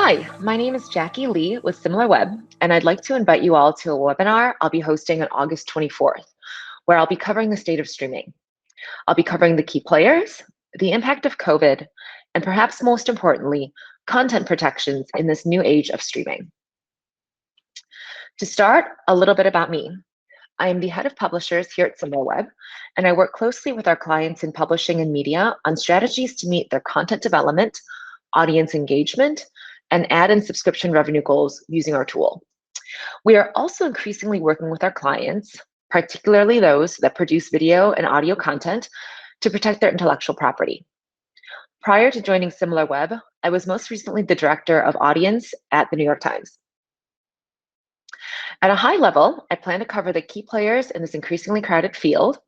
Hi, my name is Jackie Lee with Similarweb, and I'd like to invite you all to a webinar I'll be hosting on August 24th, where I'll be covering the state of streaming. I'll be covering the key players, the impact of COVID, and perhaps most importantly, content protections in this new age of streaming. To start, a little bit about me. I am the head of publishers here at Similarweb, and I work closely with our clients in publishing and media on strategies to meet their content development, audience engagement, and ad and subscription revenue goals using our tool. We are also increasingly working with our clients, particularly those that produce video and audio content, to protect their intellectual property. Prior to joining Similarweb, I was most recently the director of audience at the New York Times. At a high level, I plan to cover the key players in this increasingly crowded field.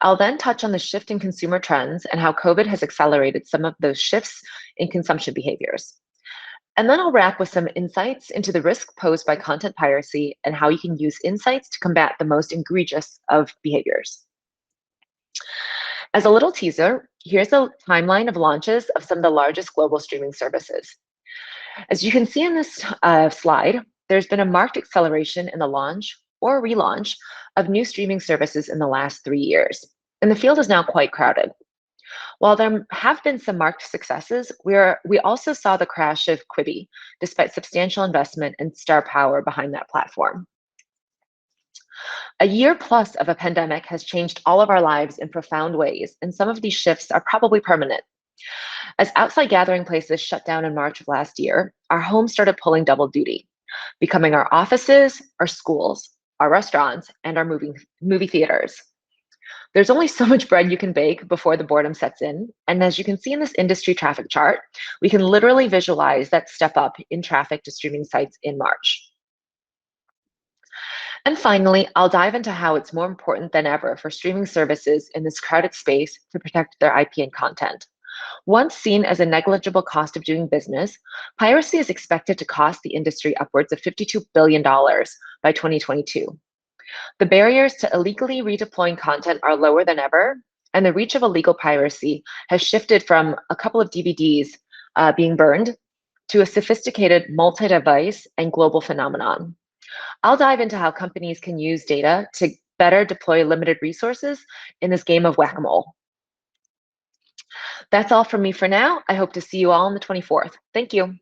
I'll then touch on the shift in consumer trends and how COVID has accelerated some of those shifts in consumption behaviors. And then I'll wrap with some insights into the risk posed by content piracy and how you can use insights to combat the most egregious of behaviors. As a little teaser, here's a timeline of launches of some of the largest global streaming services. As you can see in this slide, there's been a marked acceleration in the launch or relaunch of new streaming services in the last 3 years, and the field is now quite crowded. While there have been some marked successes, we also saw the crash of Quibi, despite substantial investment and star power behind that platform. A year plus of a pandemic has changed all of our lives in profound ways, and some of these shifts are probably permanent. As outside gathering places shut down in March of last year, our homes started pulling double duty, becoming our offices, our schools, our restaurants, and our movie theaters. There's only so much bread you can bake before the boredom sets in. And as you can see in this industry traffic chart, we can literally visualize that step up in traffic to streaming sites in March. And finally, I'll dive into how it's more important than ever for streaming services in this crowded space to protect their IP and content. Once seen as a negligible cost of doing business, piracy is expected to cost the industry upwards of $52 billion by 2022. The barriers to illegally redeploying content are lower than ever, and the reach of illegal piracy has shifted from a couple of DVDs being burned to a sophisticated multi-device and global phenomenon. I'll dive into how companies can use data to better deploy limited resources in this game of whack-a-mole. That's all from me for now. I hope to see you all on the 24th. Thank you.